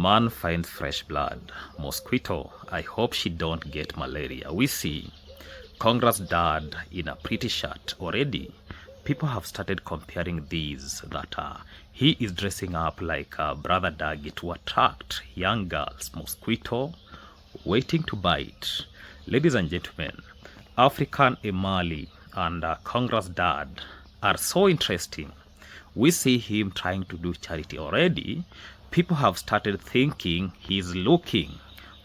Man finds fresh blood. Mosquito, I hope she don't get malaria. We see Congress dad in a pretty shirt already. People have started comparing these that he is dressing up like brother Dagi to attract young girls. Mosquito waiting to bite. Ladies and gentlemen, African Emali and Congress dad are so interesting. We see him trying to do charity already. People have started thinking he's looking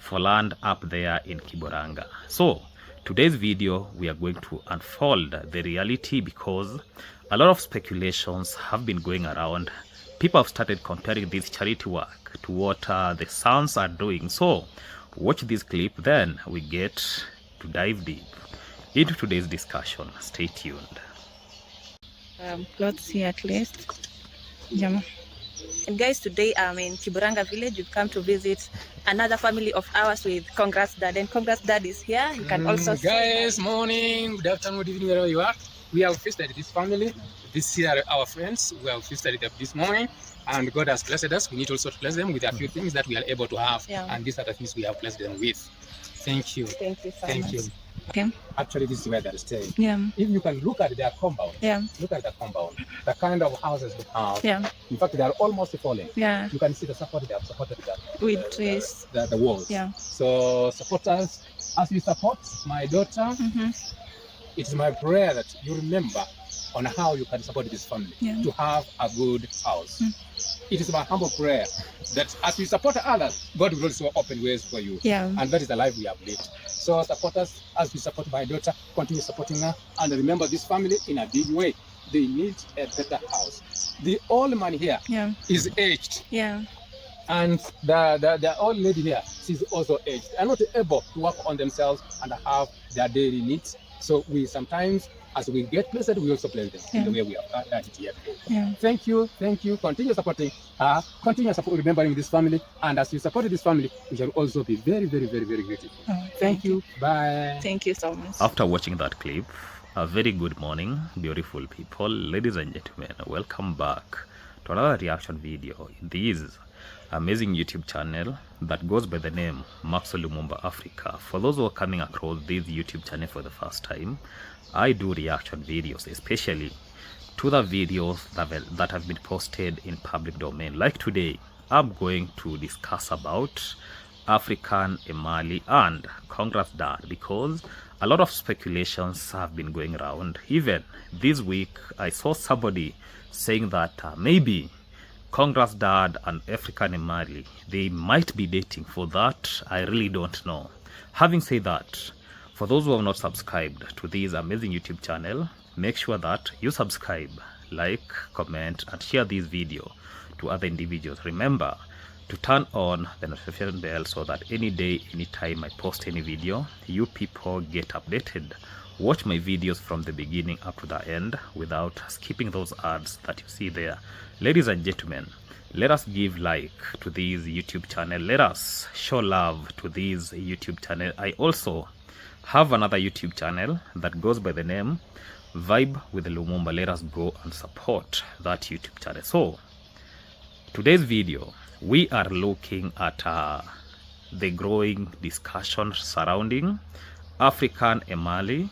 for land up there in Kibanga. So today's video, we are going to unfold the reality because a lot of speculations have been going around. People have started comparing this charity work to what the sons are doing. So watch this clip, then we get to dive deep into today's discussion. Stay tuned. Plots here at least. Yeah. And guys, today I'm in Kibanga village. We've come to visit another family of ours with Congrats Dad, and Congrats Dad is here. You can also guys, morning, good afternoon, good evening, wherever you are. We have visited this family. These are our friends. We have visited them this morning, and God has blessed us. We need also to bless them with a few things that we are able to have, and these are the things we have blessed them with. Thank you. Thank you so much. Thank you. Okay. Actually, this is where they're staying. Yeah. If you can look at their compound, look at the compound, the kind of houses they have. Yeah. In fact, they are almost falling. Yeah. You can see the support they have supported with trees. The walls. Yeah. So supporters, as you support my daughter, it is my prayer that you remember on how you can support this family to have a good house. It is my humble prayer that as you support others, God will also open ways for you. Yeah. And that is the life we have lived. So support us as we support my daughter, continue supporting her, and remember this family in a big way. They need a better house. The old man here is aged. Yeah. And the old lady here, she's also aged. They're not able to work on themselves and have their daily needs. So we sometimes, as we get blessed, we also bless them in the way we have done it here. Yeah. Thank you. Continue supporting her. Continue remembering this family. And as you support this family, we shall also be very, very, very, very grateful. Thank you. Bye. Thank you so much. After watching that clip, a very good morning, beautiful people. Ladies and gentlemen, welcome back to another reaction video in this amazing YouTube channel that goes by the name Maxwell Lumumba Africa. For those who are coming across this YouTube channel for the first time, I do reaction videos, especially to the videos that have been posted in public domain. Like today, I'm going to discuss about African Emali and Congrats Dad because a lot of speculations have been going around. Even this week, I saw somebody saying that maybe Congrats Dad and African Emali, they might be dating. For that, I really don't know. Having said that, for those who have not subscribed to this amazing YouTube channel, make sure that you subscribe, like, comment, and share this video to other individuals. Remember to turn on the notification bell so that any day, anytime I post any video, you people get updated. Watch my videos from the beginning up to the end without skipping those ads that you see there. Ladies and gentlemen, let us give like to this YouTube channel. Let us show love to this YouTube channel. I also have another YouTube channel that goes by the name Vibe with Lumumba. Let us go and support that YouTube channel. So today's video, we are looking at the growing discussion surrounding African Emali,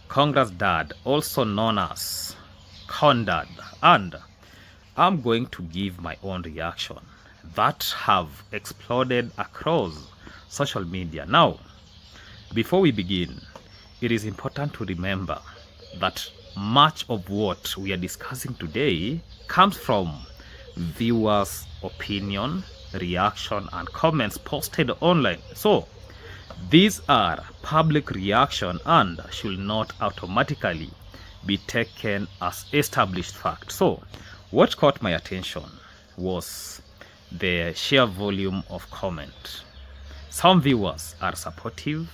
Congrats Dad, also known as Condad, and I'm going to give my own reaction that have exploded across social media. Now, before we begin, it is important to remember that much of what we are discussing today comes from viewers' opinion, reaction, and comments posted online. So these are public reaction and should not automatically be taken as established fact. So what caught my attention was the sheer volume of comment. Some viewers are supportive,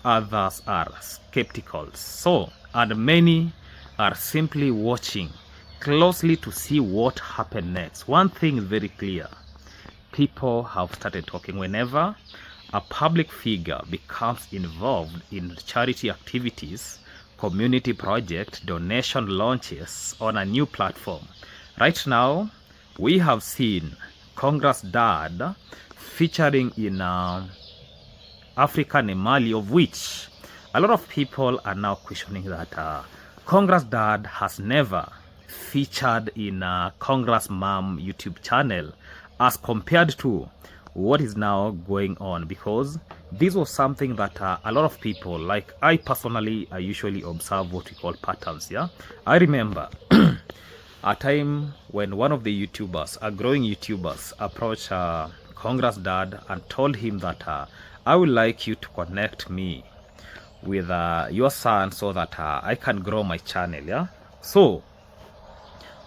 others are skeptical. So, and many are simply watching closely to see what happened next. One thing is very clear. People have started talking. Whenever a public figure becomes involved in charity activities, community project, donation launches on a new platform. Right now, we have seen Congrats Dad featuring in African Emali, of which a lot of people are now questioning that Congress Dad has never featured in Congress Mom YouTube channel as compared to what is now going on, because this was something that a lot of people, like I personally, I usually observe what we call patterns. Yeah, I remember a time when one of the YouTubers, a growing YouTubers, approached Congress Dad and told him that I would like you to connect me with your son so that I can grow my channel. Yeah, so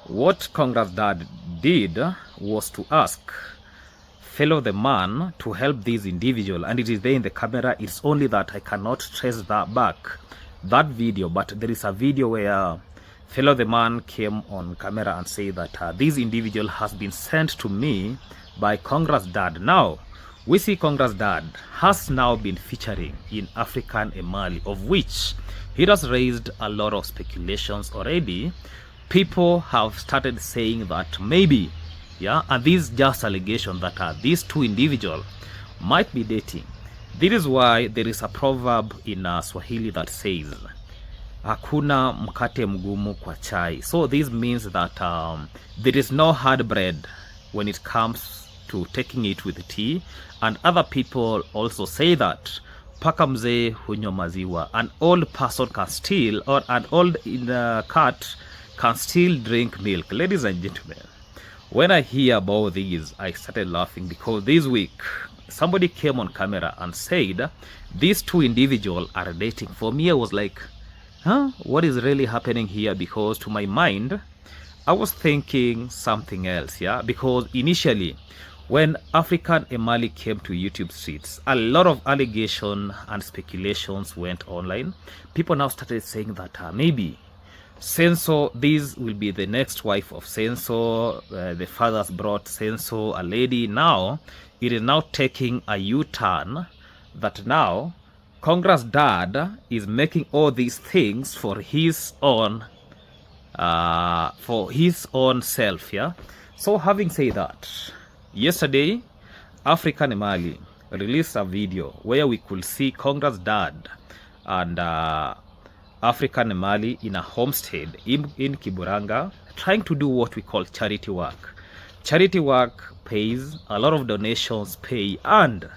what Congress Dad did was to ask fellow the man to help this individual, and it is there in the camera. It's only that I cannot trace that video, but there is a video where fellow the man came on camera and said that this individual has been sent to me by Congress Dad. Now we see Congress Dad has now been featuring in African Emali, of which he has raised a lot of speculations already. People have started saying that maybe, yeah, and this is just allegation that these two individuals might be dating. This is why there is a proverb in Swahili that says hakuna mkate mgumu kwa chai. So this means that there is no hard bread when it comes to taking it with tea. And other people also say that paka mzee hunywa maziwa. An old person can still, or an old cat can still drink milk. Ladies and gentlemen, when I hear about these, I started laughing, because this week somebody came on camera and said these two individuals are dating. For me, I was like, huh, what is really happening here? Because to my mind, I was thinking something else. Yeah, because initially when African Emali came to YouTube streets, a lot of allegation and speculations went online. People now started saying that maybe Senso, this will be the next wife of Senso. The fathers brought Senso, a lady. Now it is now taking a U-turn that now Congress Dad is making all these things for his own self. Yeah. So having said that, yesterday African Emali released a video where we could see Congress Dad and African Emali in a homestead in Kibanga, trying to do what we call charity work. Charity work pays, a lot of donations pay, and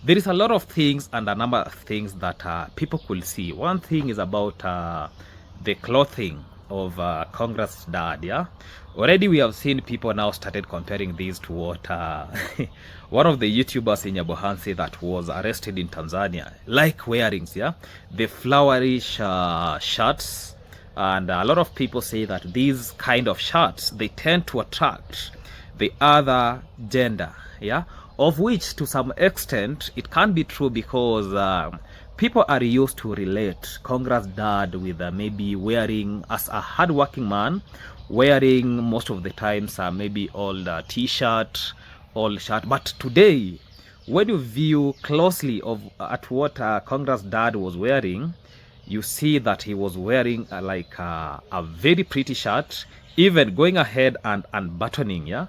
there is a lot of things and a number of things that people could see. One thing is about the clothing of Congress Dad. Yeah, already we have seen people now started comparing these to what one of the YouTubers in Nyabohansi that was arrested in Tanzania like wearings. Yeah, the flowerish shirts, and a lot of people say that these kind of shirts, they tend to attract the other gender. Yeah, of which to some extent it can be true, because people are used to relate Congress Dad with maybe wearing, as a hardworking man, wearing most of the times maybe old t-shirt, old shirt. But today, when you view closely at what Congress Dad was wearing, you see that he was wearing like a very pretty shirt, even going ahead and unbuttoning, yeah,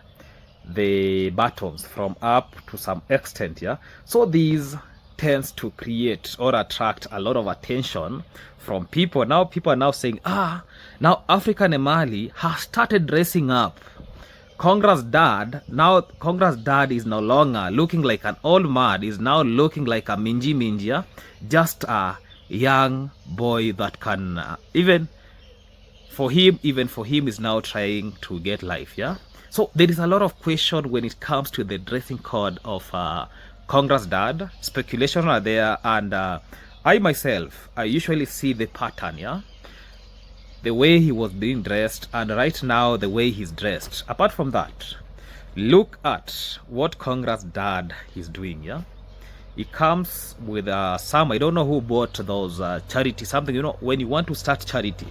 the buttons from up to some extent. Yeah, so these tends to create or attract a lot of attention from people. Now people are now saying, now African Emali has started dressing up. Congress Dad, now Congress Dad is no longer looking like an old man, is now looking like a minji, just a young boy that can even for him is now trying to get life. Yeah, so there is a lot of question when it comes to the dressing code of Congress Dad. Speculation are there, and I myself, I usually see the pattern. Yeah, the way he was being dressed, and right now the way he's dressed. Apart from that, look at what Congress Dad is doing. Yeah, he comes with some, I don't know who bought those charity something. You know, when you want to start charity,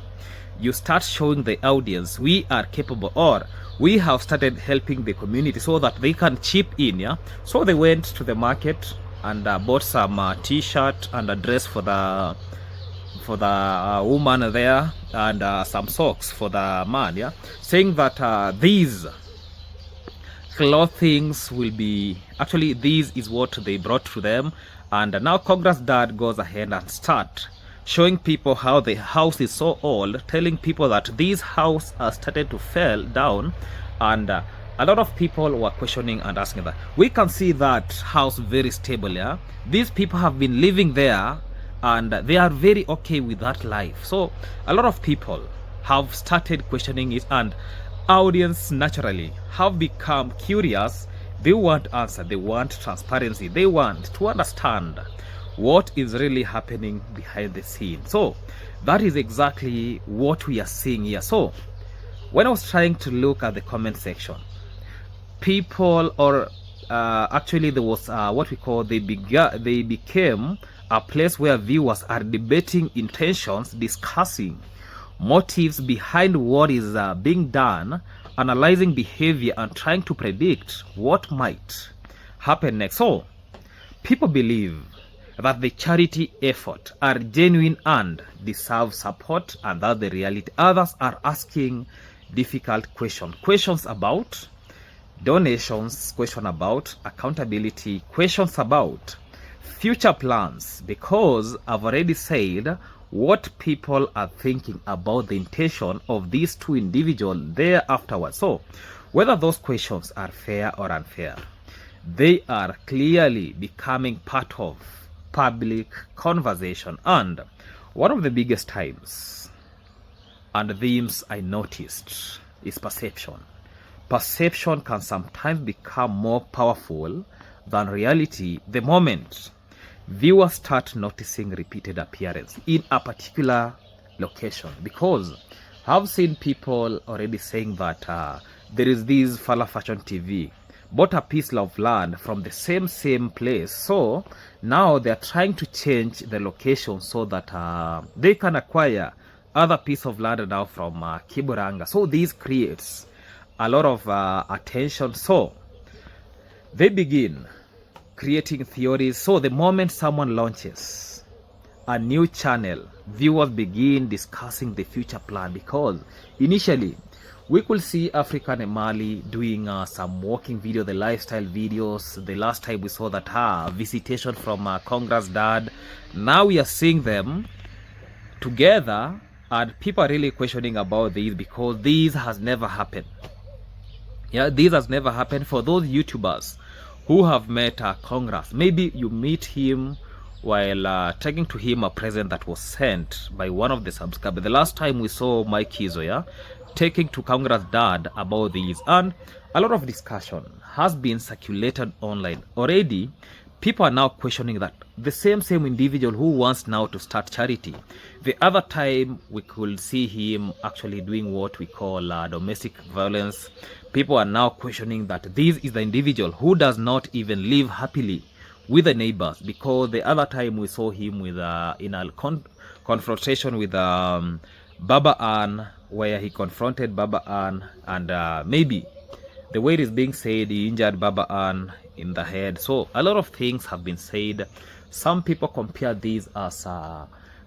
you start showing the audience we are capable, or we have started helping the community so that they can chip in. Yeah, so they went to the market and bought some t-shirt and a dress for the woman there, and some socks for the man. Yeah, saying that these clothings will be, actually this is what they brought to them. And now Congress dad goes ahead and start showing people how the house is so old, telling people that this house has started to fall down. And a lot of people were questioning and asking that. We can see that house very stable, yeah. These people have been living there and they are very okay with that life. So a lot of people have started questioning it, and audience naturally have become curious. They want answer, they want transparency, they want to understand what is really happening behind the scene. So that is exactly what we are seeing here. So when I was trying to look at the comment section, people, or actually there was what we call, they became a place where viewers are debating intentions, discussing motives behind what is being done, analyzing behavior, and trying to predict what might happen next. So people believe that the charity effort are genuine and deserve support, and that's the reality. Others are asking difficult questions about donations, questions about accountability, questions about future plans, because I've already said what people are thinking about the intention of these two individuals there afterwards. So whether those questions are fair or unfair, they are clearly becoming part of public conversation. And one of the biggest times and themes I noticed is perception. Perception can sometimes become more powerful than reality the moment viewers start noticing repeated appearance in a particular location. Because I've seen people already saying that there is this Fala Fashion TV bought a piece of land from the same place, so now they're trying to change the location so that they can acquire other piece of land now from Kibanga. So this creates a lot of attention. So they begin creating theories. So the moment someone launches a new channel, viewers begin discussing the future plan, because initially we could see African Emali doing some walking video, the lifestyle videos. The last time we saw that visitation from Congress dad. Now we are seeing them together, and people are really questioning about this, because this has never happened. Yeah, this has never happened. For those YouTubers who have met Congress, maybe you meet him while taking to him a present that was sent by one of the subscribers. The last time we saw Mike Kizo, yeah, taking to Congress dad about this, and a lot of discussion has been circulated online already. People are now questioning that the same individual who wants now to start charity. The other time we could see him actually doing what we call domestic violence. People are now questioning that this is the individual who does not even live happily with the neighbors, because the other time we saw him with in a confrontation with Baba Ann, where he confronted Baba Ann, and maybe the way it is being said, he injured Baba Ann in the head. So a lot of things have been said. Some people compare this as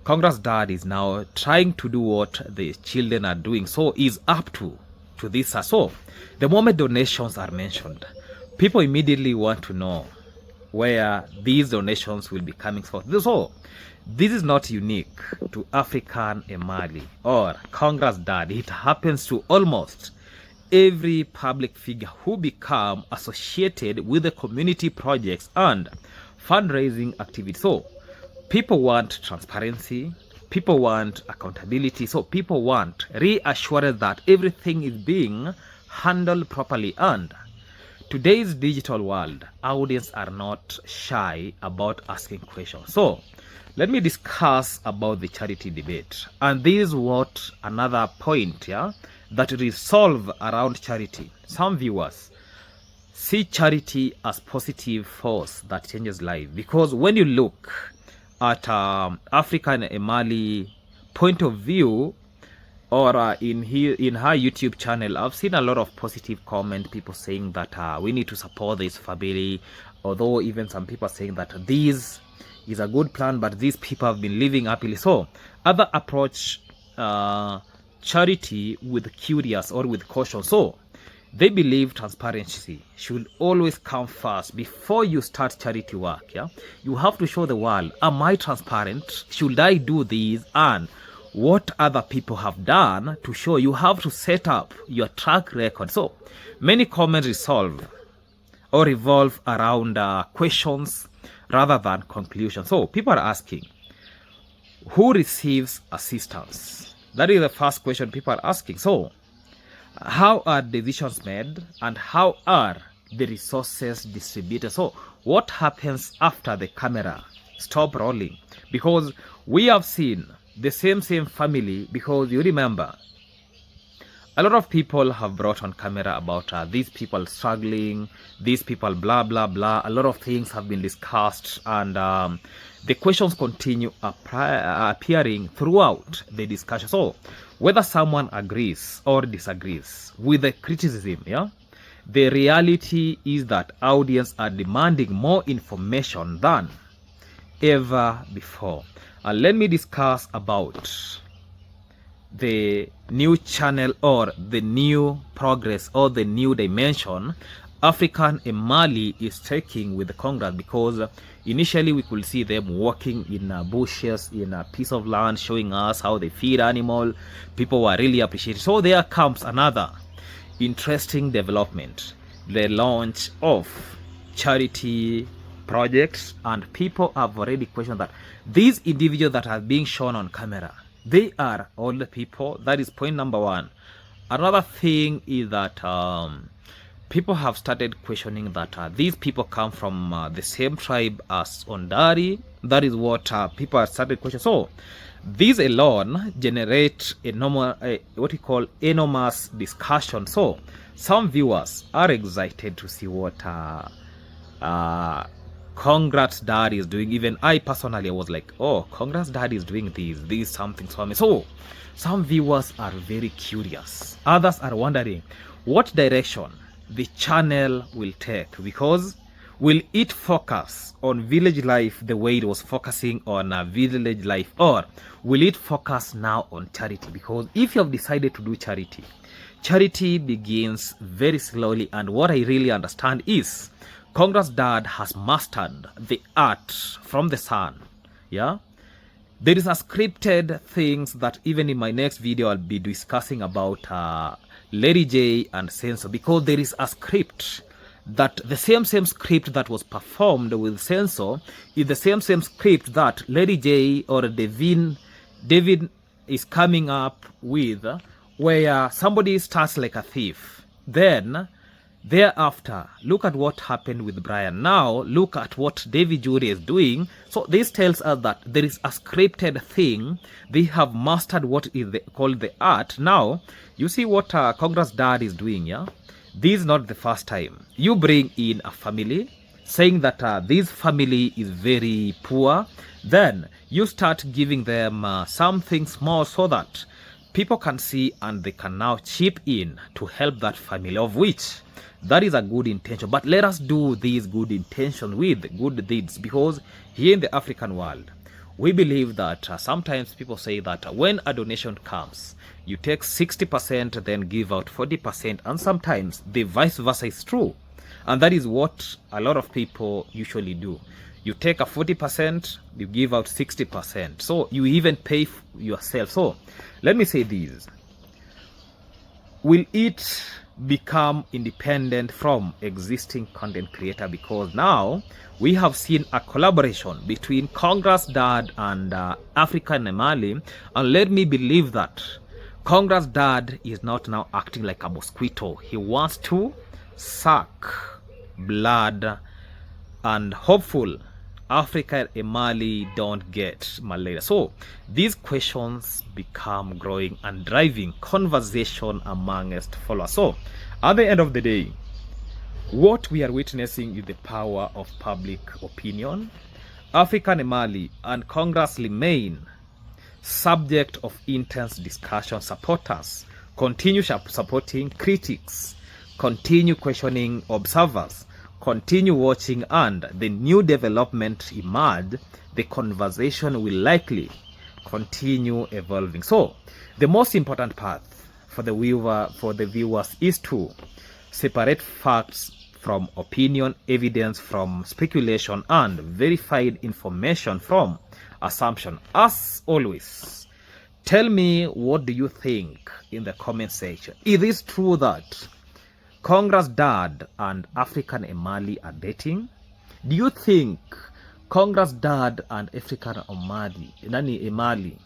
Congress dad is now trying to do what the children are doing, so is up to this. So the moment donations are mentioned, people immediately want to know where these donations will be coming from. So this is not unique to African Emali or Congress dad. It happens to almost every public figure who become associated with the community projects and fundraising activities. So people want transparency, people want accountability, so people want reassurance that everything is being handled properly. And today's digital world, audience are not shy about asking questions. So let me discuss about the charity debate. And this is what another point, yeah, that resolve around charity. Some viewers see charity as positive force that changes life, because when you look at African Emali point of view, or in her YouTube channel, I've seen a lot of positive comment, people saying that we need to support this family, although even some people are saying that this is a good plan, but these people have been living happily. So other approach charity with curious or with caution. So They believe transparency should always come first before you start charity work. Yeah, you have to show the world, am I transparent? Should I do this? And what other people have done to show. You have to set up your track record. So many comments revolve around questions rather than conclusions. So people are asking, who receives assistance? That is the first question people are asking. So how are decisions made and how are the resources distributed? So what happens after the camera stop rolling? Because we have seen the same family, because you remember a lot of people have brought on camera about these people struggling, these people blah blah blah. A lot of things have been discussed, and the questions continue appearing throughout the discussion. So whether someone agrees or disagrees with the criticism, yeah, the reality is that audience are demanding more information than ever before. And let me discuss about the new channel or the new progress or the new dimension African Emali is taking with the Congress, because initially we could see them walking in bushes in a piece of land, showing us how they feed animal. People were really appreciated. So there comes another interesting development, the launch of charity projects, and people have already questioned that these individuals that are being shown on camera, they are all the people. That is point number one. Another thing is that people have started questioning that these people come from the same tribe as Ondari. That is what people have started questioning. So these alone generate what we call enormous discussion. So some viewers are excited to see what Congrats Dad is doing. Even I personally was like, oh, Congrats Dad is doing this something for me. So some viewers are very curious. Others are wondering what direction the channel will take, because will it focus on village life the way it was focusing on village life, or will it focus now on charity? Because if you have decided to do charity, charity begins very slowly, and what I really understand is Congress Dad has mastered the art from the sun. Yeah, there is a scripted things that even in my next video I'll be discussing about Lady J and Senso, because there is a script that the same script that was performed with Senso is the same script that Lady J or David is coming up with, where somebody starts like a thief, then thereafter look at what happened with Brian. Now look at what David Jury is doing. So this tells us that there is a scripted thing. They have mastered what is called the art. Now you see what Congress Dad is doing. Yeah, this is not the first time you bring in a family saying that this family is very poor, then you start giving them something small so that people can see and they can now chip in to help that family, of which that is a good intention. But let us do these good intention with good deeds, because here in the African world we believe that sometimes people say that when a donation comes, you take 60% then give out 40%, and sometimes the vice versa is true, and that is what a lot of people usually do. You take a 40%, you give out 60%, so you even pay yourself. So let me say this: will it become independent from existing content creator? Because now we have seen a collaboration between Congress Dad and African Emali, and let me believe that Congress Dad is not now acting like a mosquito. He wants to suck blood, and hopeful African Emali don't get malaria. So these questions become growing and driving conversation amongst followers. So at the end of the day, what we are witnessing is the power of public opinion. African Emali and Congress remain subject of intense discussion. Supporters continue supporting, critics continue questioning, observers continue watching, and the new development emerge, the conversation will likely continue evolving. So the most important part for the viewers is to separate facts from opinion, evidence from speculation, and verified information from assumption. As always, tell me, what do you think in the comment section? Is it true that Congress dad and African Emali are dating? Do you think Congress dad and African Emali,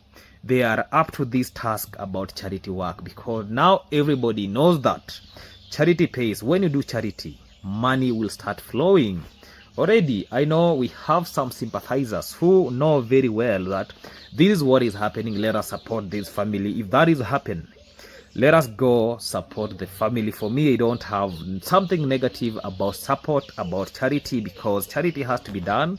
they are up to this task about charity work? Because now everybody knows that charity pays. When you do charity, money will start flowing. Already, I know we have some sympathizers who know very well that this is what is happening. Let us support this family. If that is happening, let us go support the family. For me, I don't have something negative about support, about charity, because charity has to be done.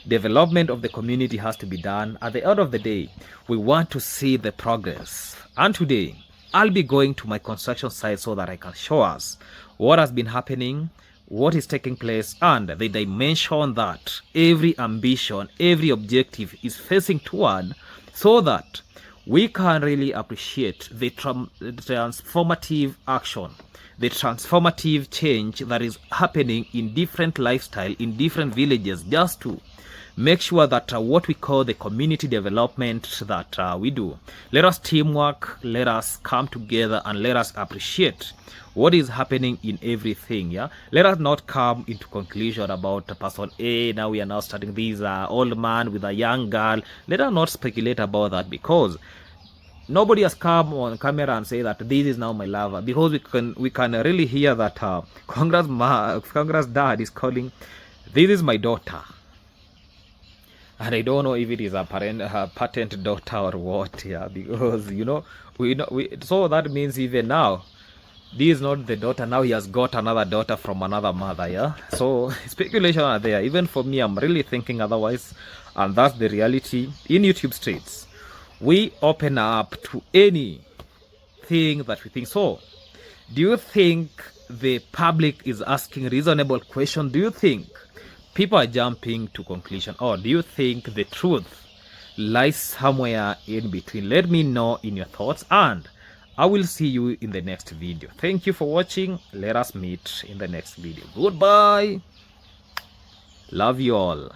Development of the community has to be done. At the end of the day, we want to see the progress. And today, I'll be going to my construction site so that I can show us what has been happening, what is taking place, and the dimension that every ambition, every objective is facing toward, so that we can really appreciate the transformative action, the transformative change that is happening in different lifestyle, in different villages, just to make sure that what we call the community development that we do. Let us teamwork, let us come together, and let us appreciate what is happening in everything. Yeah, let us not come into conclusion about person A. Now we are now starting this old man with a young girl. Let us not speculate about that, because nobody has come on camera and say that this is now my lover, because we can really hear that Congress dad is calling, this is my daughter. And I don't know if it is a patent daughter or what. Yeah, because so that means even now, this is not the daughter. Now he has got another daughter from another mother. Yeah, so speculation are there. Even for me, I'm really thinking otherwise, and that's the reality. In YouTube streets, we open up to anything that we think. So do you think the public is asking reasonable questions? Do you think people are jumping to conclusion, or do you think the truth lies somewhere in between? Let me know in your thoughts, and I will see you in the next video. Thank you for watching. Let us meet in the next video. Goodbye. Love you all.